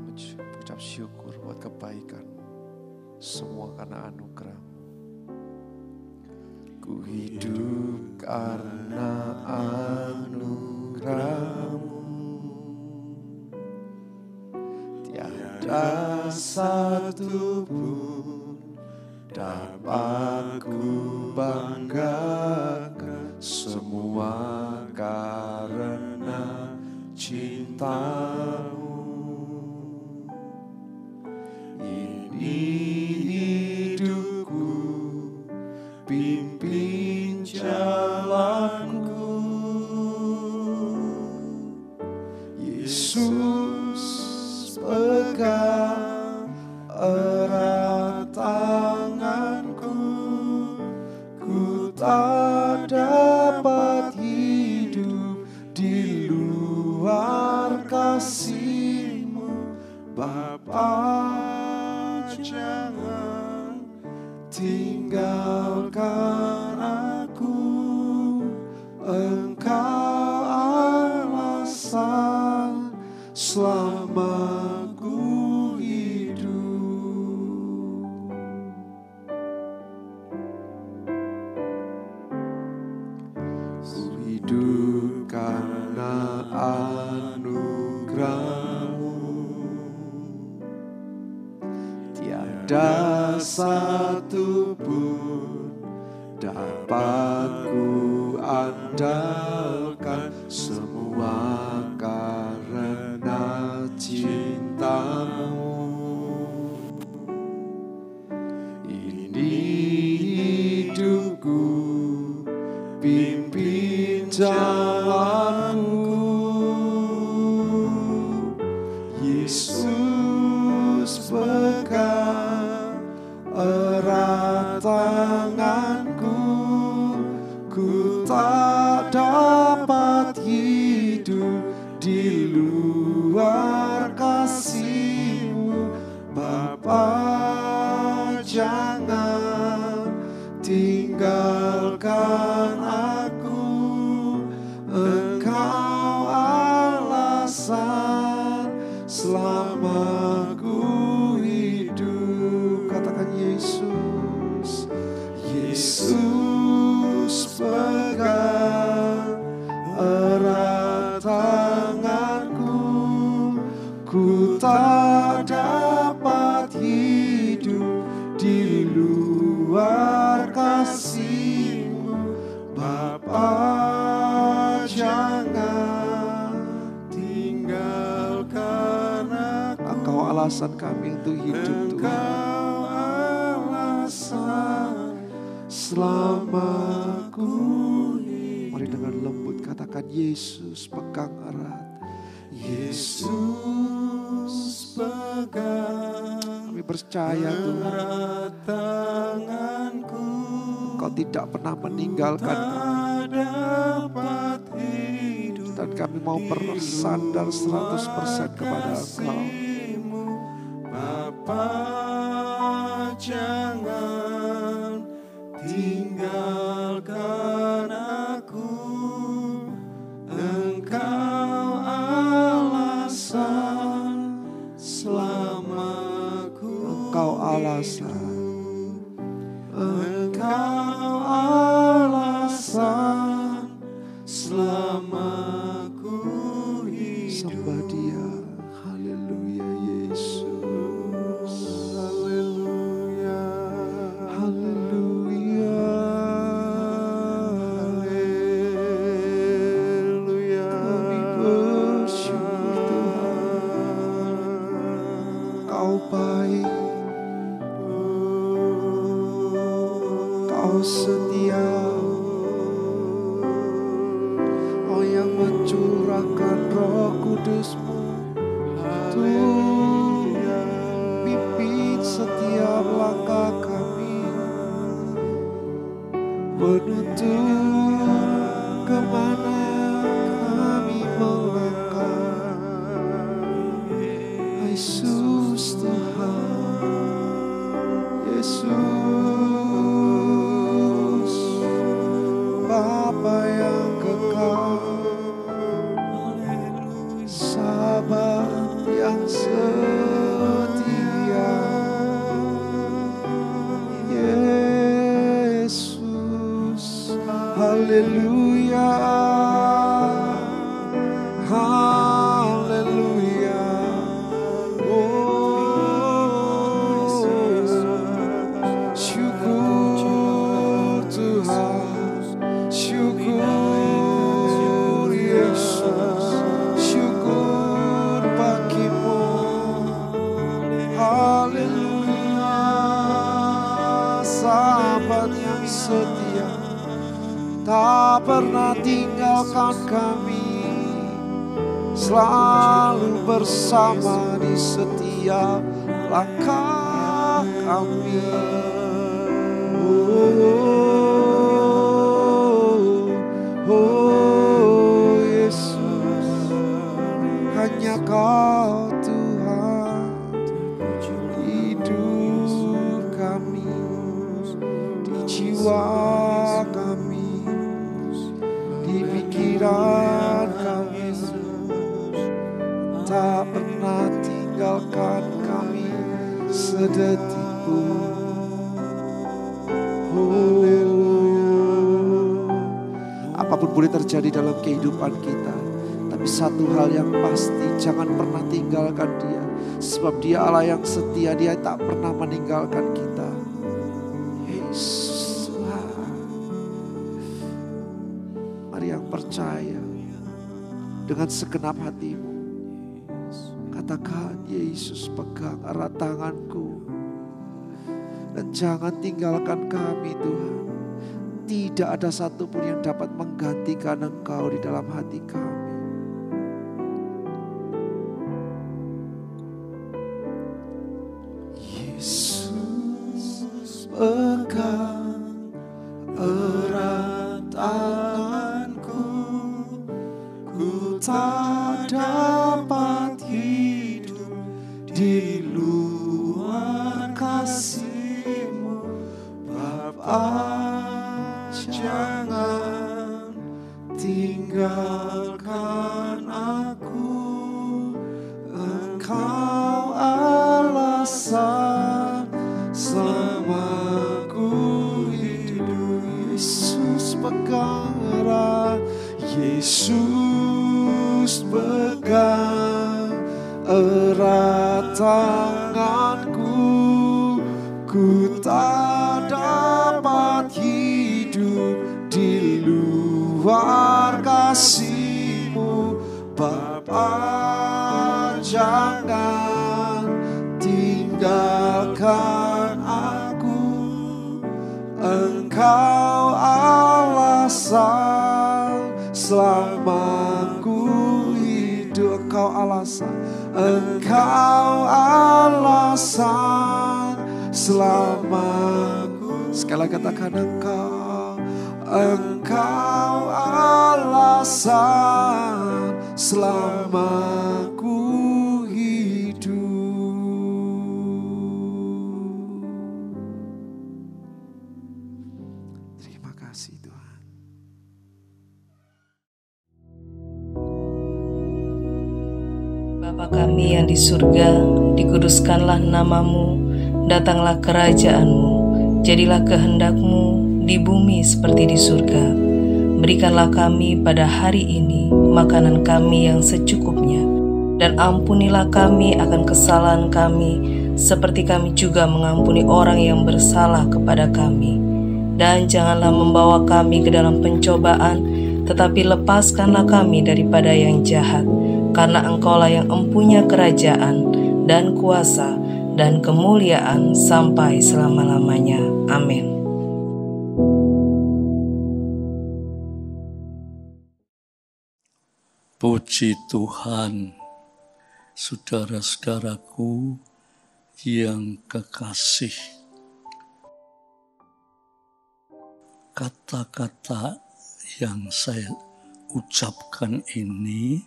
mengucap syukur buat kebaikan semua karena anugerah. Ku hidup karena anugerah-Mu, tiada satu pun dapat ku banggakan, semua karena cinta-Mu. Ini hidupku, pimpin jalanku, Yesus pegang erat tanganku, ku tak dapat hidup di luar kasih-Mu, Bapa. Jangan tinggalkan aku, Engkau alasan selama ku hidup. Ku hidup karena anugerah-Mu, tiada satu pun dapat ku andalkan, semua karena cinta-Mu. Ini hidupku, pimpin jalanku, Yesus pegang erat tanganku, ku tak dapat hidup di luar kasih-Mu, Bapa. Jangan tinggalkan aku, Engkau alasan selama ku hidup. Katakan Yesus, Yesus pegang erat tanganku, ku tak dapat hidup di luar kasih-Mu, Bapa. Jangan tinggalkan aku, Engkau alasan kami untuk hidup, Tuhan. Engkau alasan selama ku hidup. Mari dengan lembut katakan Yesus pegang erat, Yesus pegang. Kami percaya Tuhan, tanganku, Engkau tidak pernah meninggalkan kami, dan kami mau bersandar 100% kepada Engkau. Bapa, jangan tinggalkan aku, Engkau alasan selama Engkau alasan, Engkau alasan selama ku hidup. Sembah Dia, haleluya Yesus, haleluya, haleluya, haleluya. Kami bersyukur Tuhan, Kau baik, Kau setia, Kau yang mencurahkan Roh Kudus-Mu untuk pimpin setiap langkah kami, menuntun kemana kami melangkah. Yesus Tuhan, Yesus, Bapa yang kekal, sahabat yang setia. haleluya. Sahabat yang setia, tak pernah tinggalkan kami, selalu bersama di setiap langkah kami. Oh Yesus, hanya Kau Tuhan, hidup kami, di jiwa kami, di pikiran kami, tak pernah tinggalkan kami sedetik pun. Apapun boleh terjadi dalam kehidupan kita, tapi satu hal yang pasti, jangan pernah tinggalkan Dia, sebab Dia Allah yang setia. Dia tak pernah meninggalkan kita. Yesus Tuhan, mari yang percaya dengan segenap hatimu, katakan, Yesus pegang erat tanganku, dan jangan tinggalkan kami Tuhan. Tidak ada satupun yang dapat menggantikan Engkau di dalam hati kami. Yesus pegang erat tanganku, ku tak dapat hidup di luar kasih-Mu Bapa. Jangan tinggalkan aku, Engkau alasan selama ku hidup. Yesus pegang erat, Yesus pegang erat tanganku, ku tak dapat hidup di luar kasih-Mu Bapa. Jangan tinggalkan aku, Engkau alasan selama ku hidup. Engkau alasan, Engkau alasan selama ku. Sekali lagi katakan, Engkau alasan selama ku hidup. Terima kasih Tuhan. Bapa kami yang di surga, dikuduskanlah nama-Mu, datanglah kerajaan-Mu, jadilah kehendak-Mu di bumi seperti di surga. Berikanlah kami pada hari ini makanan kami yang secukupnya, dan ampunilah kami akan kesalahan kami, seperti kami juga mengampuni orang yang bersalah kepada kami. Dan janganlah membawa kami ke dalam pencobaan, tetapi lepaskanlah kami daripada yang jahat, karena Engkaulah yang empunya kerajaan dan kuasa dan kemuliaan sampai selama-lamanya. Amin. Puji Tuhan, saudara-saudaraku yang kekasih. Kata-kata yang saya ucapkan ini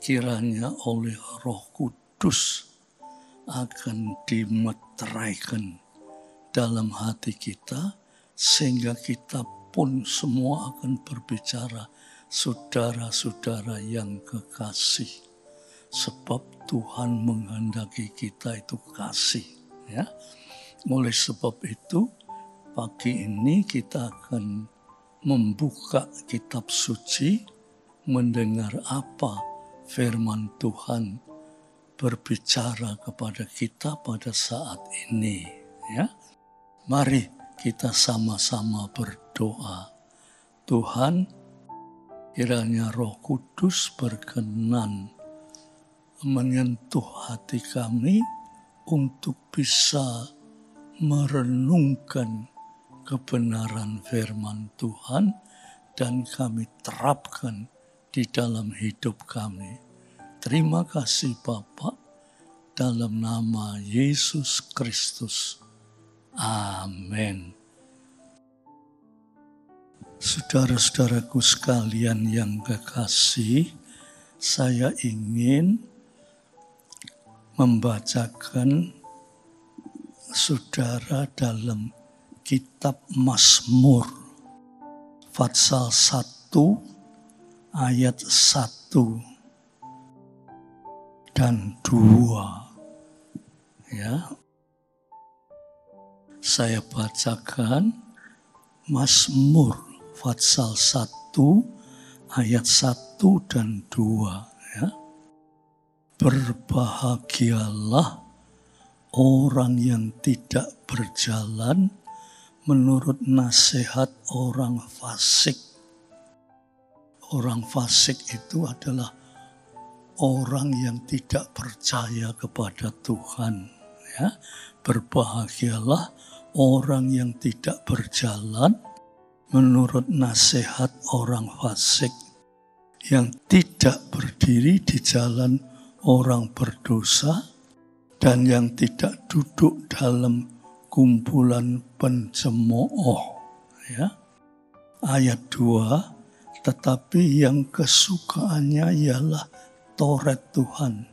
kiranya oleh Roh Kudus akan dimeteraikan dalam hati kita, sehingga kita pun semua akan berbicara, saudara-saudara yang kekasih, sebab Tuhan menghendaki kita itu kasih, ya. Oleh sebab itu, pagi ini kita akan membuka kitab suci, mendengar apa firman Tuhan berbicara kepada kita pada saat ini, ya. Mari kita sama-sama berdoa. Tuhan, kiranya Roh Kudus berkenan menyentuh hati kami, untuk bisa merenungkan kebenaran firman Tuhan dan kami terapkan di dalam hidup kami. Terima kasih Bapa, dalam nama Yesus Kristus. Amin. Saudara-saudaraku sekalian yang kekasih, saya ingin membacakan saudara dalam kitab Mazmur pasal 1 ayat 1 dan 2. Ya. Saya bacakan Mazmur pasal 1 ayat 1 dan 2. Ya. Berbahagialah orang yang tidak berjalan menurut nasihat orang fasik. Orang fasik itu adalah orang yang tidak percaya kepada Tuhan. Ya. Berbahagialah orang yang tidak berjalan menurut nasihat orang fasik, yang tidak berdiri di jalan orang berdosa, dan yang tidak duduk dalam kumpulan pencemooh. Ya. Ayat 2, tetapi yang kesukaannya ialah Taurat Tuhan,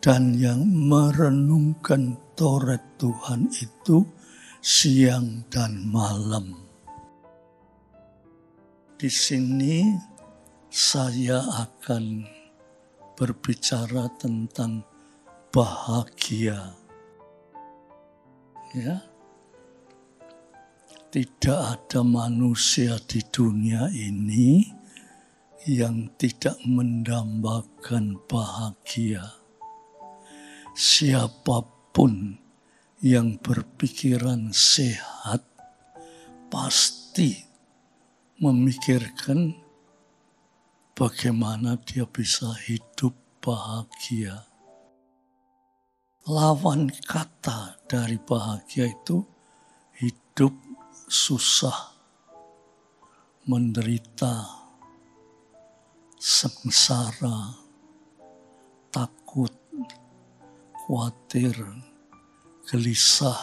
dan yang merenungkan Taurat Tuhan itu siang dan malam. Di sini saya akan berbicara tentang bahagia. Ya. Tidak ada manusia di dunia ini yang tidak mendambakan bahagia. Siapapun yang berpikiran sehat pasti memikirkan bagaimana dia bisa hidup bahagia. Lawan kata dari bahagia itu hidup susah, menderita, sengsara, takut, khawatir, gelisah,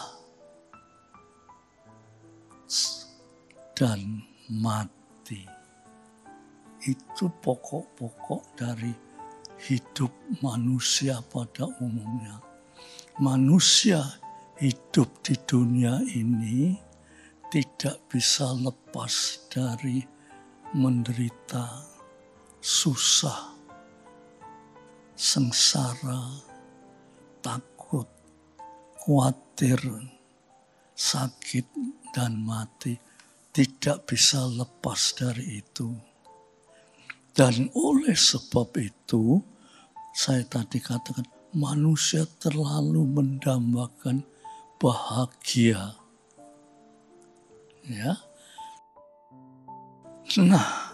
dan mati. Itu pokok-pokok dari hidup manusia pada umumnya. Manusia hidup di dunia ini tidak bisa lepas dari menderita, susah, sengsara, takut, khawatir, sakit, dan mati. Tidak bisa lepas dari itu. Dan oleh sebab itu, saya tadi katakan, manusia terlalu mendambakan bahagia. Ya. Nah,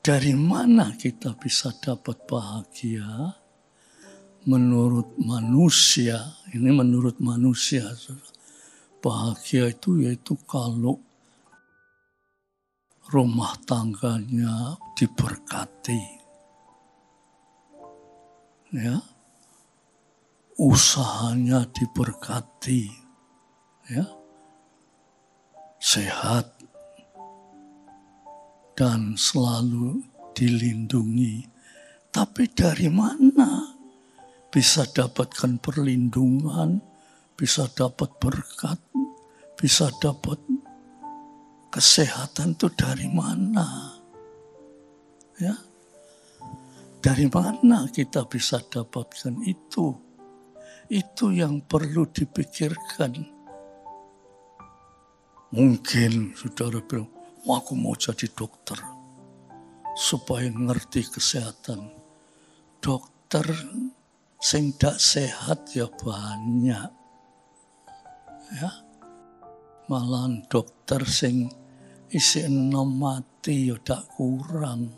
dari mana kita bisa dapat bahagia? Menurut manusia, ini menurut manusia, bahagia itu yaitu kalau rumah tangganya diberkati, ya, usahanya diberkati, ya, sehat, dan selalu dilindungi. Tapi dari mana bisa dapatkan perlindungan, bisa dapat berkat, bisa dapat kesehatan itu dari mana? Ya. Dari mana kita bisa dapatkan itu? Itu yang perlu dipikirkan. Mungkin saudara bilang, aku mau jadi dokter supaya ngerti kesehatan. Dokter sing dak sehat ya banyak. Ya. Malahan dokter sing isi enom mati ya dak kurang.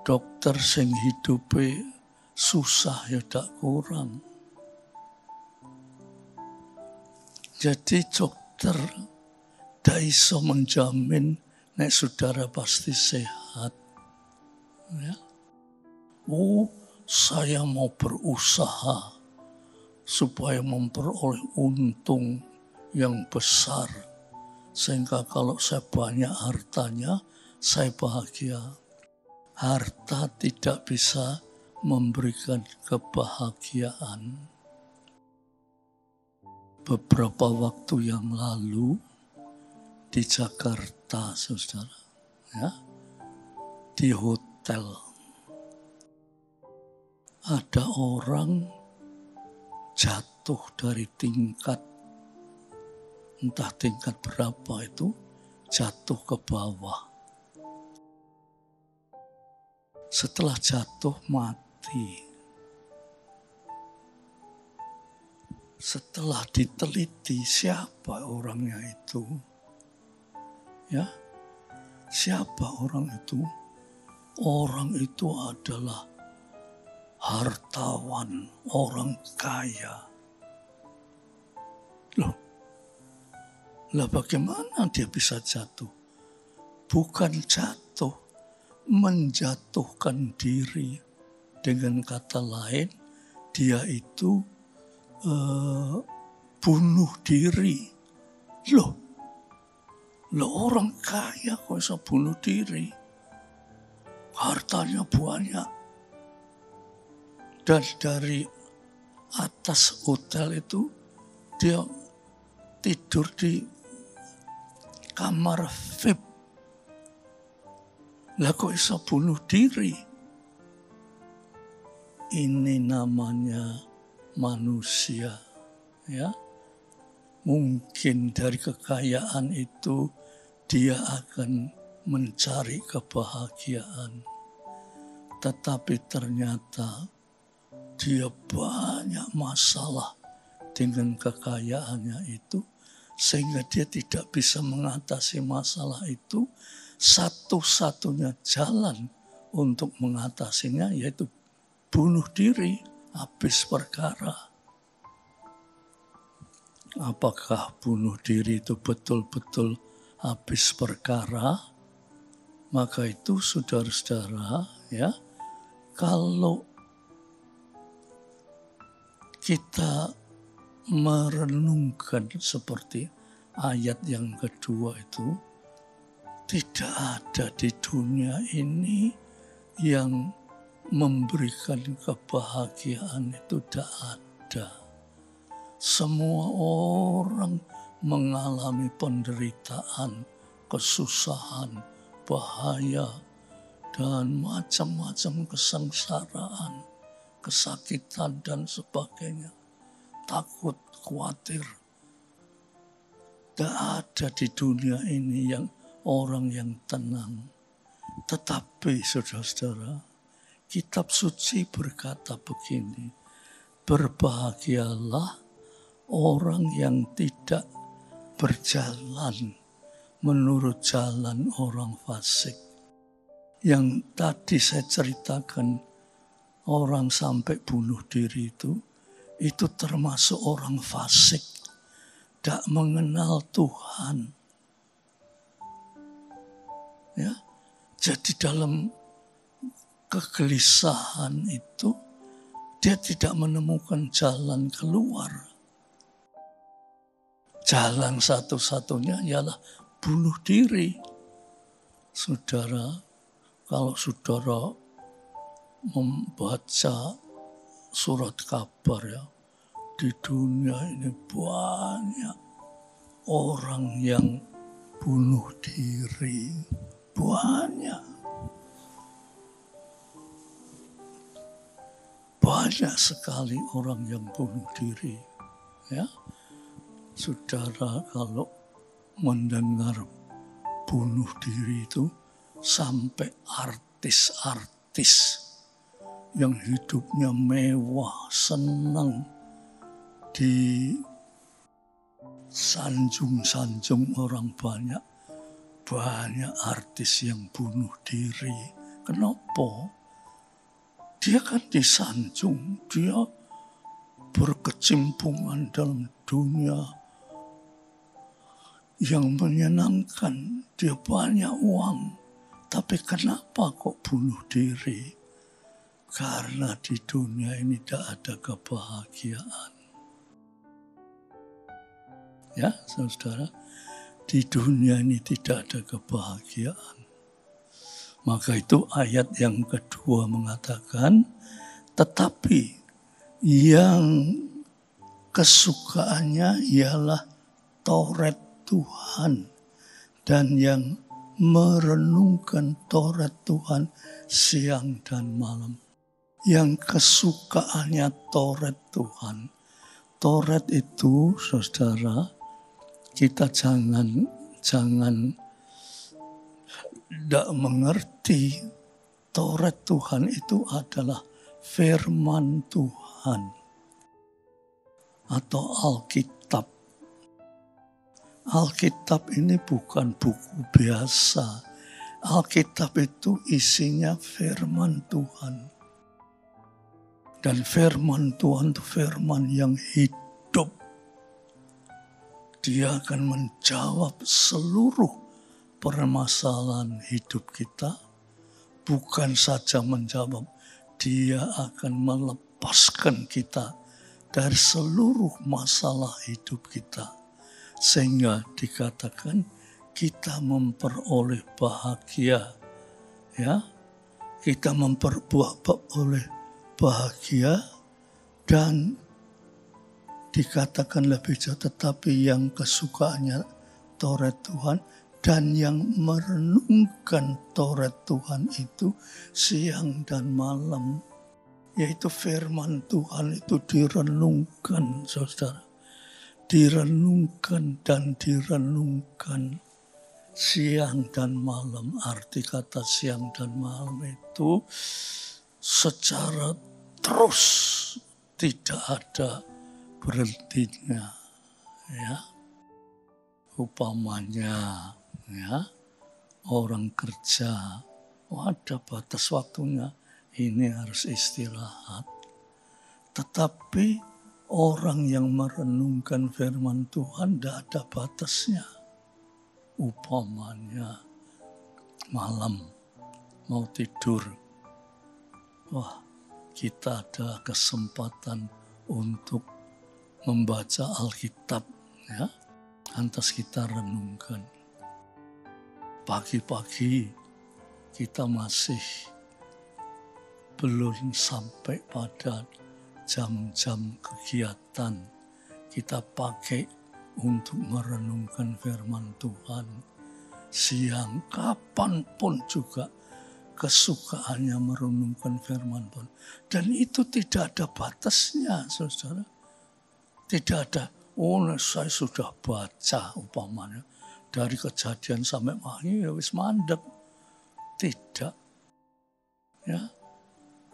Dokter sing hidupe susah ya tak kurang. Jadi dokter tidak iso menjamin nek saudara pasti sehat. Ya. Oh, saya mau berusaha supaya memperoleh untung yang besar. Sehingga kalau saya banyak hartanya, saya bahagia. Harta tidak bisa memberikan kebahagiaan. Beberapa waktu yang lalu di Jakarta, saudara, ya, di hotel, ada orang jatuh dari tingkat, entah tingkat berapa itu, jatuh ke bawah. Setelah jatuh mati. Setelah diteliti siapa orangnya itu, ya, siapa orang itu? Orang itu adalah hartawan, orang kaya. Loh, lah bagaimana dia bisa jatuh? Bukan jatuh, menjatuhkan diri. Dengan kata lain, dia itu bunuh diri. Loh orang kaya kok bisa bunuh diri? Hartanya banyak. Dan dari atas hotel itu dia tidur di kamar VIP. Lah kok bisa bunuh diri? Ini namanya manusia, ya. Mungkin dari kekayaan itu dia akan mencari kebahagiaan. Tetapi ternyata dia banyak masalah dengan kekayaannya itu, sehingga dia tidak bisa mengatasi masalah itu. Satu-satunya jalan untuk mengatasinya yaitu bunuh diri, habis perkara. Apakah bunuh diri itu betul-betul habis perkara? Maka itu saudara-saudara, ya, kalau kita merenungkan seperti ayat yang kedua itu, tidak ada di dunia ini yang memberikan kebahagiaan, itu tidak ada. Semua orang mengalami penderitaan, kesusahan, bahaya, dan macam-macam kesengsaraan, kesakitan, dan sebagainya. Takut, khawatir. Tidak ada di dunia ini yang orang yang tenang. Tetapi saudara-saudara, Kitab suci berkata begini, berbahagialah orang yang tidak berjalan menurut jalan orang fasik. Yang tadi saya ceritakan, orang sampai bunuh diri itu termasuk orang fasik, tidak mengenal Tuhan. Ya, jadi dalam kegelisahan itu, dia tidak menemukan jalan keluar. Jalan satu-satunya ialah bunuh diri. Saudara, kalau saudara membaca surat kabar, ya, di dunia ini banyak orang yang bunuh diri. Banyak. Banyak sekali orang yang bunuh diri. Ya, saudara, kalau mendengar bunuh diri itu, sampai artis-artis yang hidupnya mewah, senang, di sanjung-sanjung orang banyak. Banyak artis yang bunuh diri. Kenapa? Dia kan disanjung, dia berkecimpungan dalam dunia yang menyenangkan. Dia banyak uang, tapi kenapa kok bunuh diri? Karena di dunia ini tidak ada kebahagiaan. Ya, saudara, di dunia ini tidak ada kebahagiaan. Maka itu ayat yang kedua mengatakan, tetapi yang kesukaannya ialah Taurat Tuhan, dan yang merenungkan Taurat Tuhan siang dan malam. Yang kesukaannya Taurat Tuhan. Taurat itu, saudara, kita jangan tidak mengerti. Taurat Tuhan itu adalah firman Tuhan atau Alkitab. Alkitab ini bukan buku biasa. Alkitab itu isinya firman Tuhan. Dan firman Tuhan itu firman yang hidup. Dia akan menjawab seluruh permasalahan hidup kita. Bukan saja menjawab, dia akan melepaskan kita dari seluruh masalah hidup kita. Sehingga dikatakan kita memperoleh bahagia. Ya, kita memperoleh bahagia, dan dikatakan lebih jauh, tetapi yang kesukaannya Taurat Tuhan dan yang merenungkan Taurat Tuhan itu siang dan malam. Yaitu firman Tuhan itu direnungkan, saudara. Direnungkan dan direnungkan siang dan malam. Arti kata siang dan malam itu secara terus, tidak ada berhentinya. Ya, umpamanya, ya, orang kerja, ada batas waktunya, ini harus istirahat. Tetapi orang yang merenungkan firman Tuhan tidak ada batasnya. Umpamanya malam mau tidur, wah, kita ada kesempatan untuk membaca Alkitab, ya. Lantas kita renungkan. Pagi-pagi kita masih belum sampai pada jam-jam kegiatan. Kita pakai untuk merenungkan firman Tuhan. Siang, kapanpun juga kesukaannya merenungkan firman Tuhan. Dan itu tidak ada batasnya, saudara. Tidak ada, saya sudah baca umpamanya. Dari Kejadian sampai Wahyu, ya wis mandek. Tidak. Ya.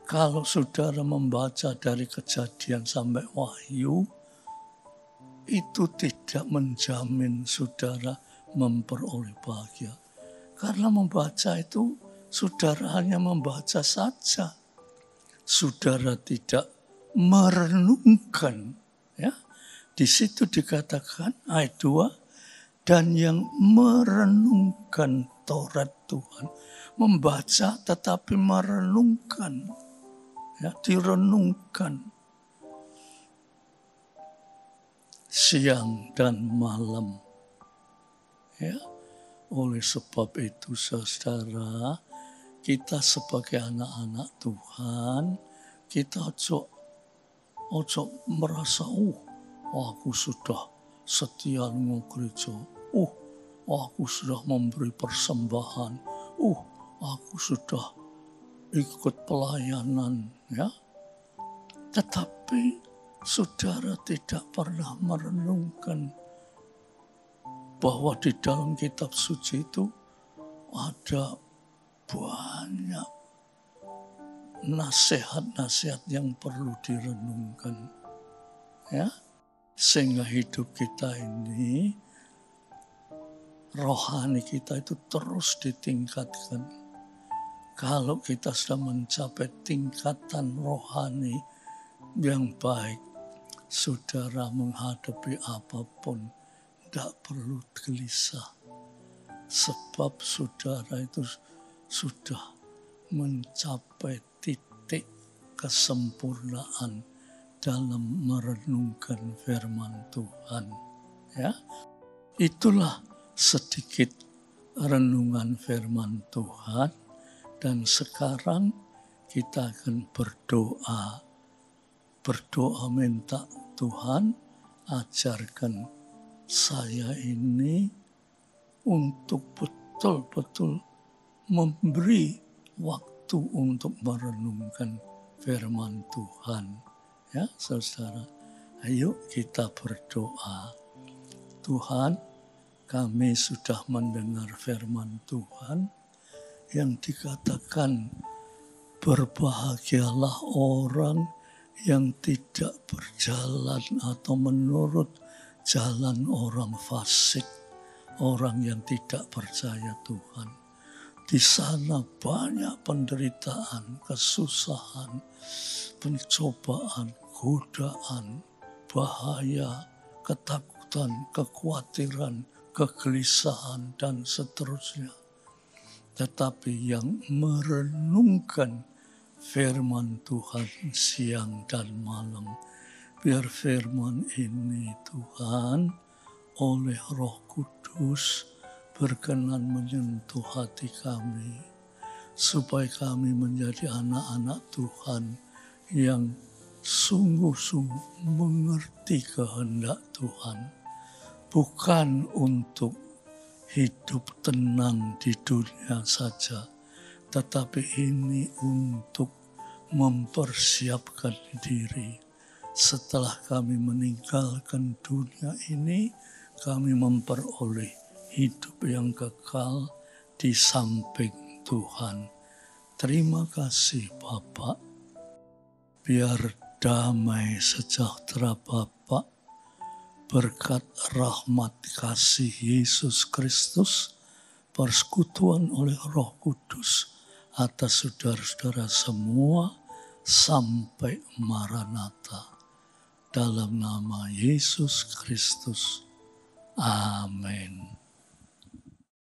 Kalau saudara membaca dari Kejadian sampai Wahyu, itu tidak menjamin saudara memperoleh bahagia. Karena membaca itu, saudara hanya membaca saja. Saudara tidak merenungkan. Ya. Di situ dikatakan ayat 2, dan yang merenungkan Taurat Tuhan. Membaca tetapi merenungkan. Ya, direnungkan. Siang dan malam. Ya. Oleh sebab itu, saudara, kita sebagai anak-anak Tuhan, kita ojo merasa, aku sudah setia dengan gereja. Aku sudah memberi persembahan. Aku sudah ikut pelayanan, ya. Tetapi saudara tidak pernah merenungkan bahwa di dalam kitab suci itu ada banyak nasihat-nasihat yang perlu direnungkan, ya, sehingga hidup kita ini, rohani kita itu terus ditingkatkan. Kalau kita sudah mencapai tingkatan rohani yang baik, saudara menghadapi apapun tidak perlu gelisah. Sebab saudara itu sudah mencapai titik kesempurnaan dalam merenungkan firman Tuhan. Ya, itulah sedikit renungan firman Tuhan. Dan sekarang kita akan berdoa. Berdoa minta Tuhan ajarkan saya ini untuk betul-betul memberi waktu untuk merenungkan firman Tuhan. Ya, saudara, ayo kita berdoa. Tuhan, kami sudah mendengar firman Tuhan yang dikatakan berbahagialah orang yang tidak berjalan atau menurut jalan orang fasik, orang yang tidak percaya Tuhan. Di sana banyak penderitaan, kesusahan, pencobaan, godaan, bahaya, ketakutan, kekhawatiran, kegelisahan, dan seterusnya. Tetapi yang merenungkan firman Tuhan siang dan malam, biar firman ini Tuhan oleh Roh Kudus berkenan menyentuh hati kami, supaya kami menjadi anak-anak Tuhan yang sungguh-sungguh mengerti kehendak Tuhan, bukan untuk hidup tenang di dunia saja, tetapi ini untuk mempersiapkan diri. Setelah kami meninggalkan dunia ini, kami memperoleh hidup yang kekal di samping Tuhan. Terima kasih Bapak. Biar damai sejahtera Bapak, berkat rahmat kasih Yesus Kristus, persekutuan oleh Roh Kudus atas saudara-saudara semua sampai Maranatha. Dalam nama Yesus Kristus. Amin.